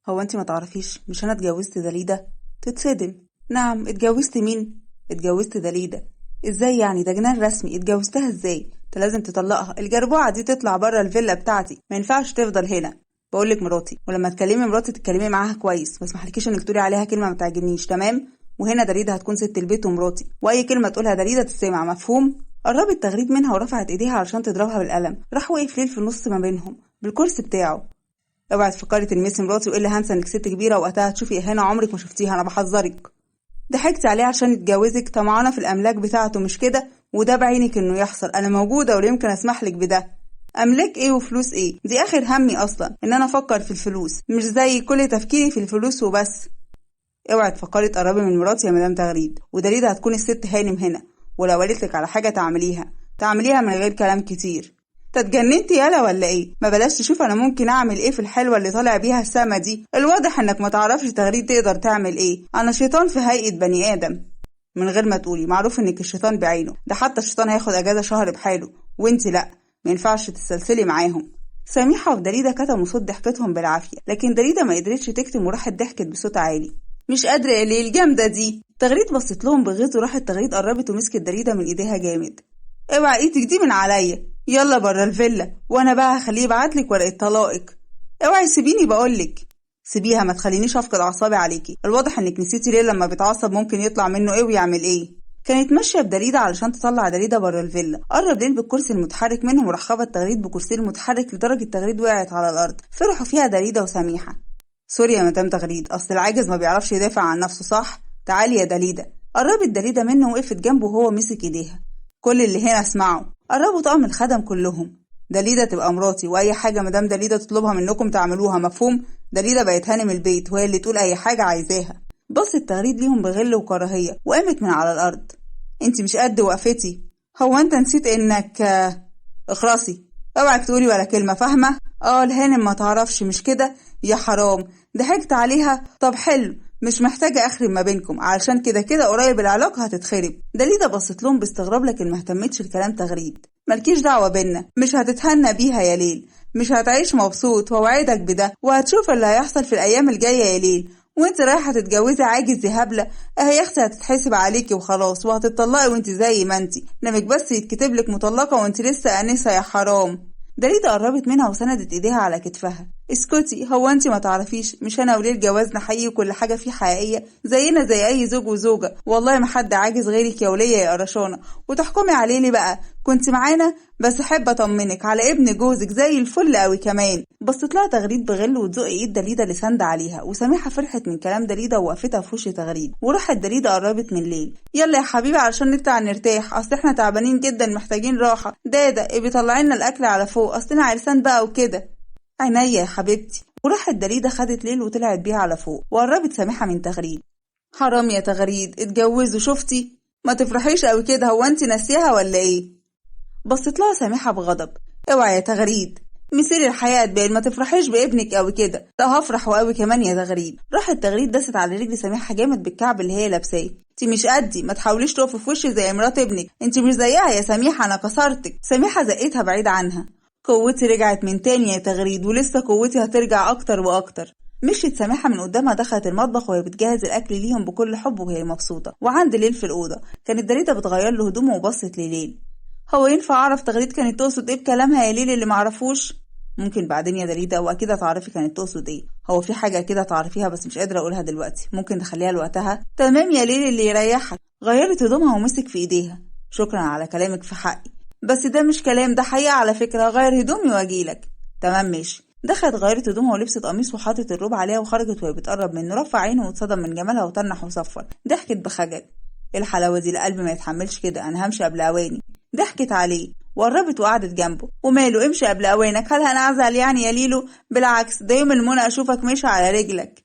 هو انت ما تعرفيش؟ مش انا اتجوزت دليده؟ تتصدم. نعم، اتجوزت مين؟ اتجوزت دليده. ازاي يعني؟ ده جنان رسمي. اتجوزتها ازاي؟ انت لازم تطلقها، الجربوعه دي تطلع بره الفيلا بتاعتي، ما ينفعش تفضل هنا. بقولك مراتي، ولما تكلمي مراتي تتكلمي معاها كويس، ما اسمحلكيش انك تقولي عليها كلمه ما تعجبنيش، تمام؟ وهنا دليده هتكون ست البيت ومراتي، واي كلمه تقولها دليده تسمع، مفهوم؟ قربت تغريد منها ورفعت ايديها علشان تضربها بالقلم. راح وقف ليل في النص ما بينهم بالكرسي بتاعه. اوعي تفكري تلمسي مراتي والا هنسى انك ست كبيره وقتها هتشوفي اهانه عمرك ما شفتيها، انا بحذرك. ضحكتي عليه عشان يتجوزك، طمعانه في الاملاك بتاعته مش كده؟ وده بعينك انه يحصل. انا موجوده ولا يمكن اسمح لك بده. املاك ايه وفلوس ايه؟ دي اخر همي اصلا ان انا افكر في الفلوس، مش زي كل تفكيري في الفلوس وبس. اوعي تفكري تقربي من مراتي يا مدام تغريد، ودليل هتكون الست هانم هنا، ولو قالت لك على حاجه تعمليها من غير كلام كتير. تتجننتي يالا ولا ايه؟ ما بلاش تشوف انا ممكن اعمل ايه في الحلوه اللي طالع بيها السما دي. الواضح انك ما تعرفش تغريد تقدر تعمل ايه. انا شيطان في هيئه بني ادم. من غير ما تقولي، معروف انك الشيطان بعينه، ده حتى الشيطان هياخد اجازه شهر بحاله، وانتي لا، ما ينفعش تتسلسلي معاهم. سميحه ودليده كتموا صوت ضحكتهم بالعافيه، لكن دليده ما قدرتش تكتم وراحت ضحكت بصوت عالي. مش قادره يا ليل، الجامده دي. تغريد بصت لهم بغيظ وراحت تغريد قربت ومسكت دليده من ايديها جامد. اوعى ايدك دي من عليا، يلا بره الفيلا، وانا بقى هخليه يبعتلك ورقه طلاقك. اوعي سيبيني بقولك. سيبيها، ما تخلينيش افقد اعصابي عليكي. الواضح انك نسيتي ليه لما بيتعصب ممكن يطلع منه ايه ويعمل ايه. كانت ماشيه بدليده علشان تطلع دليده بره الفيلا. قرب ليل بالكرسي المتحرك منهم وراح خبط تغريد بكرسي المتحرك لدرجه تغريد وقعت على الارض. فرحوا فيها دليده وسميحه. سوري يا مدام تغريد، اصل العاجز ما بيعرفش يدافع عن نفسه، صح؟ تعالي يا دليده. قربت دليده منه ووقفت جنبه وهو مسك ايديها. كل اللي هنا اسمعوا. قربوا طقم الخدم كلهم. دليده تبقى مراتي، واي حاجه مدام دليده تطلبها منكم تعملوها، مفهوم؟ دليده بقت هانم البيت وهي اللي تقول اي حاجه عايزاها. بصت تغريد ليهم بغل وكراهيه وقامت من على الارض. انت مش قد وقفتي. هو انت نسيت انك اخرسي. اوعك تقولي ولا كلمه، فاهمه؟ الهانم ما تعرفش مش كده؟ يا حرام، ضحكت عليها. طب حلو، مش محتاجة أخرب ما بينكم، علشان كده قريب العلاقة هتتخرب. دليده بصت لهم باستغراب لكن ما اهتمتش الكلام تغريد. مالكيش دعوة بينا، مش هتتهنى بيها يا ليل، مش هتعيش مبسوط ووعدك بده، وهتشوف اللي هيحصل في الأيام الجاية يا ليل. وانت رايحة تتجوزي عاجز يا هبلة، اهي يا اختي هتتحسب عليكي وخلاص، وهتطلقي وانت زي ما انت، نمك بس يتكتبلك مطلقة وانت لسه أنسة يا حرام. دليده قربت منها وسندت ايديها على كتفها. اسكتي، هو انت ما تعرفيش مش انا وليل جوازنا حقيقي وكل حاجه فيه حقيقيه زينا زي اي زوج وزوجه، والله ما حد عاجز غيرك يا وليه يا قرشانه، وتحكمي عليه ليه بقى؟ كنت معانا بس احب اطمنك على ابن جوزك زي الفل قوي كمان. بصت لها تغريد بغل وتزق ايد دليده اللي سند عليها، وسميحه فرحت من كلام دليده ووقفتها في وش تغريد. وراحت دليده قربت من ليل. يلا يا حبيبي علشان نطلع نرتاح، اصل احنا تعبانين جدا محتاجين راحه. دادا بيطلع لنا الاكل على فوق، اصلنا عرسان بقى وكده. عينيا يا حبيبتي. وراحت دليده خدت ليل وطلعت بيها على فوق، وقربت سميحه من تغريد. حرام يا تغريد، اتجوزوا شفتي؟ ما تفرحيش قوي كده، هو انت ناسيها ولا ايه؟ بصت لها سميحه بغضب. اوعى يا تغريد، مثير الحياه تبان، ما تفرحيش بابنك قوي كده. ده هفرح وقوي كمان يا تغريد. راحت تغريد دست على رجل سميحه جامد بالكعب اللي هي لابساه. انت مش قدي، ما تحاوليش تقفي في وشي زي مرات ابنك، انت مش زيها يا سميحه، انا كسرتك. سميحه زقتها بعيد عنها. قوتي رجعت من تاني يا تغريد، ولسه قوتي هترجع اكتر واكتر. مشيت سميحه من قدامها، دخلت المطبخ وهي بتجهز الاكل ليهم بكل حب وهي مبسوطه. وعند ليل في الاوضه كانت دليده بتغير له هدومه وبصت لليل. هو ينفع اعرف تغريد كانت تقصد ايه بكلامها يا ليل اللي معرفوش؟ ممكن بعدين يا دليده، واكيد هتعرفي كانت تقصد ايه. هو في حاجه كده تعرفيها بس مش قادره اقولها دلوقتي، ممكن نخليها لوقتها. تمام يا ليل اللي يريحك. غيرت هدومها ومسك في ايديها. شكرا على كلامك في حقي، بس ده مش كلام، ده حقيقة على فكرة. غير هدومي واجيلك. تمام ماشي. دخلت غيرت هدومها ولبست قميص وحطت الروب عليها وخرجت وهي بتقرب منه. رفع عينه واتصدم من جمالها وتنح وصفر. ضحكت بخجل. ايه الحلاوة دي؟ القلب ما يتحملش كده، انا همشي قبل اواني. ضحكت عليه وقربت وقعدت جنبه. وماله، امشي قبل اوانك، هل هنعزل يعني يا ليلو؟ بالعكس، ده يوم المنى اشوفك ماشي على رجلك.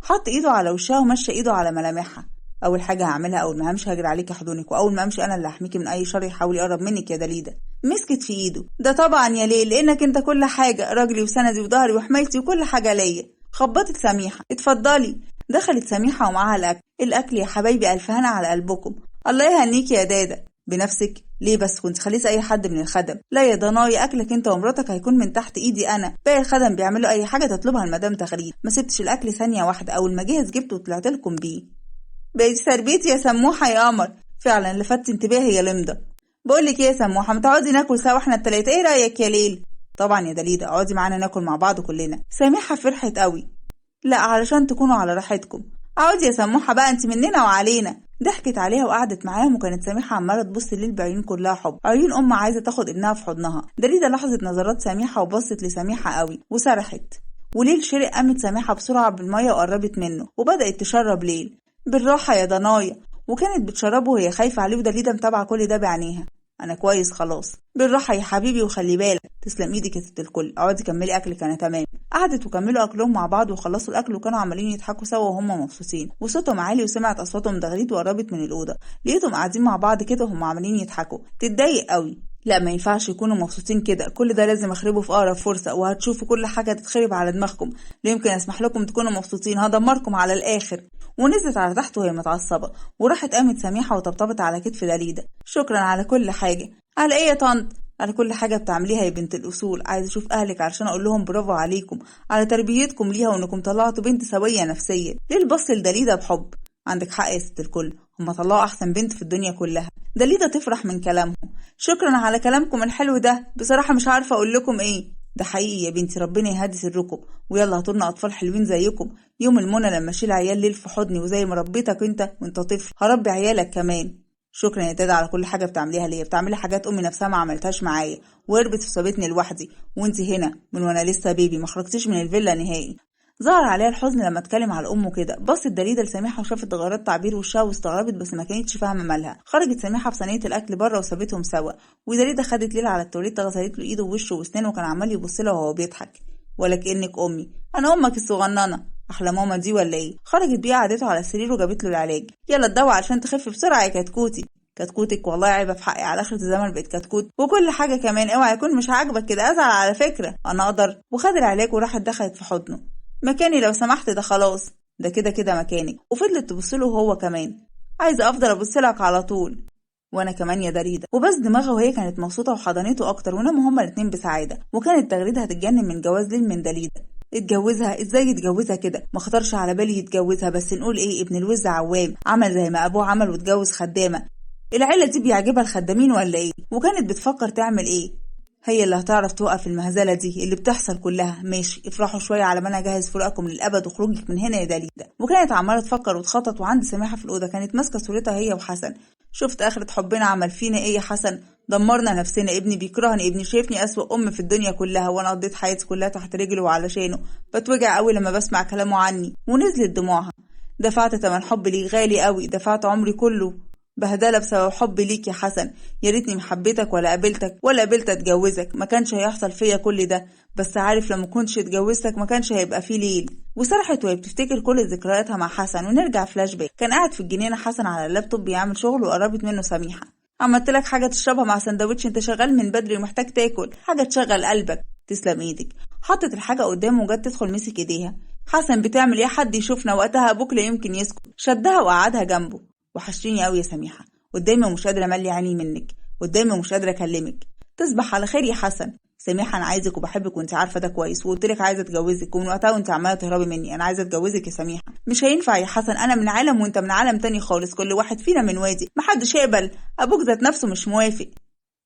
حط ايده على وشها ومشى ايده على ملامحها. اول حاجه هعملها اول ما همشي هجري عليك احضنك، واول ما امشي انا اللي هحميكي من اي شر يحاول يقرب منك يا دليده. مسكت في ايده. ده طبعا يا ليل، لانك انت كل حاجه، راجلي وسندي وظهري وحمايتي وكل حاجه ليا. خبطت سميحه. اتفضلي. دخلت سميحه ومعاها الاكل. الاكل يا حبايبي الف هنا على قلبكم. الله يهنيكي يا دادا. بنفسك. ليه بس كنت خليس اي حد من الخدم؟ لا يا ضنايا، اكلك انت ومراتك هيكون من تحت ايدي انا، باقي الخدم بيعملوا اي حاجه تطلبها المدام تغريد. ما سبتش الاكل ثانيه واحده، اول ما جهز جبته وطلعت لكم بيه. بقيت سربيتي يا سموحه يا قمر، فعلا لفت انتباهي يا لمضه. بقول لك ايه يا سموحه، ما تقعدي ناكل سوا احنا التلاته، ايه رايك يا ليل؟ طبعا يا دليده، اقعدي معانا ناكل مع بعض كلنا. سامحه فرحت قوي. لا علشان تكونوا على راحتكم. اقعدي يا سموحه بقى، انت مننا وعلينا. ضحكت عليها وقعدت معاهم، وكانت سميحه عماله تبص ليل بعيون كلها حب، عيون ام عايزه تاخد ابنها في حضنها. دليده لاحظت نظرات سميحه وبصت لسميحه قوي وسرحت. وليل شرق، قامت سميحه بسرعه بالميه وقربت منه وبدات تشرب ليل. بالراحه يا ضنايا، وكانت بتشربه وهي خايفه عليه، ودليده متابعه كل ده بعينيها. انا كويس خلاص، بالراحه يا حبيبي وخلي بالك. تسلم ايدك يا ست الكل، اقعدي كملي اكلك انا تمام. قعدت وكملوا اكلهم مع بعض وخلصوا الاكل، وكانوا عمالين يضحكوا سوا وهم مبسوطين، وصوتهم عالي وسمعت اصواتهم دغريت وقربت من الاوضه. لقيتهم قاعدين مع بعض كده وهم عمالين يضحكوا. تتضايق قوي. لا ما ينفعش يكونوا مبسوطين كده، كل ده لازم اخربه في اقرب فرصه، وهتشوفوا كل حاجه تتخرب على دماغكم. لا يمكن اسمح لكم تكونوا مبسوطين، هدمركم على الاخر. ونزلت على تحت وهي متعصبه، وراحت قامت سميحه وطبطبت على كتف دليده. شكرا على كل حاجه. على ايه يا طنط؟ على كل حاجه بتعمليها يا بنت الاصول. عايزه اشوف اهلك علشان اقول لهم برافو عليكم على تربيتكم ليها، وانكم طلعتوا بنت سويه نفسيا. ليه البص لدليده بحب؟ عندك حق يا ست الكل، هم طلعوا احسن بنت في الدنيا كلها. دليده تفرح من كلامهم. شكرا على كلامكم الحلو ده، بصراحه مش عارفه اقول لكم ايه. ده حقيقي يا بنتي، ربنا يهدي سركم، ويلا هاتولنا اطفال حلوين زيكم. يوم المنى لما اشيل عيال ليل في حضني، وزي ما ربيتك انت وانت طفل هربي عيالك كمان. شكرا يا دادا على كل حاجه بتعمليها ليا، بتعملي حاجات امي نفسها ما عملتهاش معايا، وقربت وسابتني لوحدي، وانت هنا من وانا لسه بيبي ما خرجتيش من الفيلا نهائي. ظهر عليها الحزن لما اتكلم على امه كده. بصت دليده لسميحه وشافت غيرات تعبير وشها واستغربت، بس ما كانتش فاهمه مالها. خرجت سميحه بصينيه الاكل بره وسابتهم سوا، ودليده خدت ليل على التوريت غسلت له ايده ووشه واسنانه، وكان عمال يبص لها وهو بيضحك. ولا كانك امي، انا امك الصغننه. احلى ماما دي ولا ايه؟ خرجت بيه قعدته على السرير وجابت له العلاج. يلا الدواء عشان تخف بسرعه يا كتكوتي. كتكوتك والله عيبه في حقي، على اخر الزمن بقيت كتكوت وكل حاجه كمان. اوعى يكون مش عاجبك كده ازعل على فكره، انا اقدر. وخد العلاج وراحت دخلت في حضنه. مكاني لو سمحت، ده خلاص، ده كده كده مكانك. وفضلت تبصله هو كمان. عايزه افضل ابصلك على طول. وانا كمان يا دريده. وبس دماغها وهي كانت مبسوطه وحضنته اكتر، وناموا هما الاتنين بسعاده. وكانت تغريده هتتجنن من جواز ليل من دليده. اتجوزها ازاي؟ يتجوزها كده؟ ما خطرش على بالي يتجوزها، بس نقول ايه، ابن الوز عوام، عمل زي ما ابوه عمل واتجوز خدامه. العيله دي بيعجبها الخدامين ولا ايه؟ وكانت بتفكر تعمل ايه؟ هي اللي هتعرف توقف المهزله دي اللي بتحصل كلها. ماشي افرحوا شويه على ما انا اجهز فراقكم للابد وخروجك من هنا يا دليده. وكانت عماله تفكر وتخطط، وعند سماحه في الاوضه كانت ماسكه صورتها هي وحسن. شفت اخره حبنا عمل فينا ايه يا حسن؟ دمرنا نفسنا. ابني بيكرهني، ابني شايفني اسوأ ام في الدنيا كلها، وانا قضيت حياتي كلها تحت رجله وعلشانه. بتوجع قوي لما بسمع كلامه عني. ونزلت دموعها. دفعت تمن حب ليك غالي قوي، دفعت عمري كله بهدله بسبب حبي ليك يا حسن. يا ريتني محبتك ولا قبلت اتجوزك، ما كانش هيحصل فيا كل ده. بس عارف لما كنتش اتجوزتك ما كانش هيبقى فيه ليل. وسرحت وهي بتفتكر كل ذكرياتها مع حسن. ونرجع فلاش باك. كان قاعد في الجنينه حسن على اللابتوب بيعمل شغل، وقربت منه سميحه. عملت لك حاجه تشربها مع سندوتش، انت شغال من بدري ومحتاج تاكل حاجه تشغل قلبك. تسلم ايدك. حطت الحاجه قدامه وجت تدخل مسك ايديها. حسن بتعمل ايه؟ حد يشوفنا وقتها ابوك لا يمكن يسكت. شدها وقعدها جنبه. وحشتيني قوي يا سميحه، قدامي مش قادره املي عيني منك، قدامي مش قادره اكلمك. تصبح على خير يا حسن. سميحه انا عايزك وبحبك وانت عارفه ده كويس، وقلت لك عايزه اتجوزك، ومن وقتها وانت عماله تهربي مني. انا عايزه اتجوزك يا سميحه. مش هينفع يا حسن، انا من عالم وانت من عالم تاني خالص، كل واحد فينا من وادي، محدش يقبل. ابوك ذات نفسه مش موافق.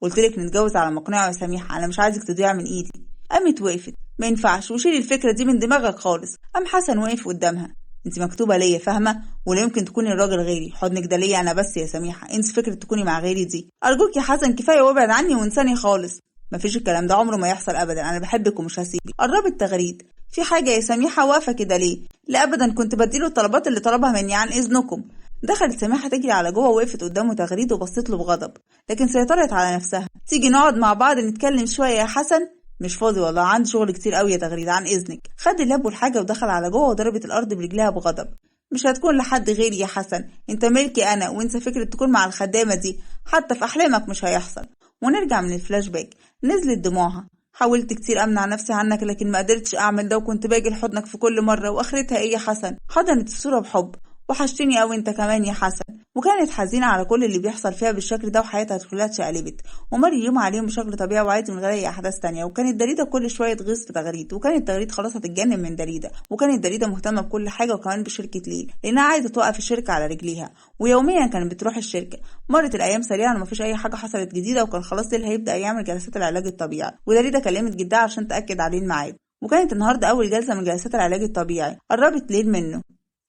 قلت لك نتجوز على مقنعه يا سميحه، انا مش عايزك تضيع من ايدي. قامت وقفت. ما ينفعش، وشيلي الفكره دي من دماغك خالص. قام حسن وقف قدامها. انت مكتوبه ليا فاهمه، ولا يمكن تكوني الراجل غيري. حضنك ده ليا انا بس يا سميحه، انسي فكره تكوني مع غيري دي. ارجوك يا حسن كفايه وابعد عني وانساني خالص. مفيش الكلام ده، عمره ما يحصل ابدا. انا بحبك ومش هسيبك. قربت تغريد. في حاجه يا سميحه واقفه كده ليه؟ لا ابدا، كنت بديله الطلبات اللي طلبها مني عن اذنكم. دخلت سميحه تجري على جوه، وقفت قدامه تغريد وبصت له بغضب، لكن سيطرت على نفسها. تيجي نقعد مع بعض نتكلم شويه يا حسن؟ مش فاضي والله، عندي شغل كتير قوي يا تغريد، عن اذنك. خد اللاب والحاجه ودخل على جوه، وضربت الارض برجلها بغضب. مش هتكون لحد غيري يا حسن، انت ملكي انا، وانسى فكره تكون مع الخدامه دي، حتى في احلامك مش هيحصل. ونرجع من الفلاش باك. نزلت دموعها. حاولت كتير امنع نفسي عنك، لكن ما قدرتش اعمل ده، وكنت باجي لحضنك في كل مره، واخرتها ايه يا حسن؟ حضنت الصوره بحب. وحشتني قوي انت كمان يا حسن. وكانت حزينة على كل اللي بيحصل فيها بالشكل ده، وحياتها كلها اتشقلبت. ومر يوم عليهم بشكل طبيعي وعادي من غير أي أحداث تانية. وكانت داليدا كل شوية تغيظ في تغريد، وكانت تغريد خلاص هتتجنن من داليدا. وكانت داليدا مهتمة بكل حاجة وكمان بشركة ليل، لأنها عايزة توقف الشركة على رجليها، ويوميا كانت بتروح الشركة. مرت الأيام سريعا ومفيش أي حاجة حصلت جديدة، وكان خلاص ليل هيبدأ يعمل جلسات العلاج الطبيعي. وداليدا كلمت جدها عشان تأكد عليه الميعاد. وكانت النهاردة أول جلسة من جلسات العلاج الطبيعي. قربت ليل منه.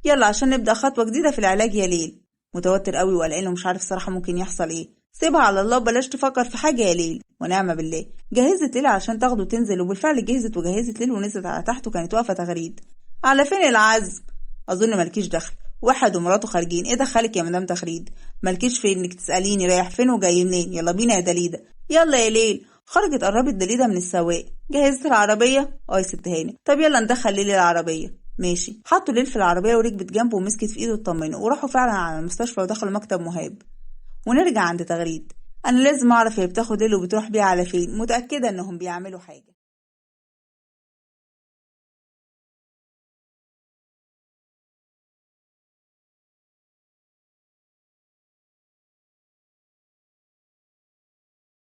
يلا عشان نبدأ خطوة جديدة في العلاج يا ليل. متوتر قوي وقلقان ومش عارف صراحة ممكن يحصل ايه. سيبها على الله، بلاش تفكر في حاجة يا ليل. ونعمة بالله. جهزت ليل عشان تاخده وتنزل، وبالفعل جهزت ليل ونزلت على تحت، وكانت واقفة تغريد. على فين العزم؟ أظن مالكيش دخل، واحد ومراته خارجين. ايه دخلك يا مدام تغريد؟ مالكيش في انك تسأليني رايح فين وجاي منين. يلا بينا يا دليدة. يلا يا ليل. خرجت قربت دليدة من السواق. جهزت العربية؟ يا ست هاني. طب يلا ندخل ليل العربية. ماشي. حطوا ليل في العربية وركبت جنبه ومسكت في ايده وطمنه، وراحوا فعلا على المستشفى ودخلوا مكتب مهاب. ونرجع عند تغريد. انا لازم اعرف هي بتاخد ليل وبتروح بيها على فين. متأكدة انهم بيعملوا حاجة.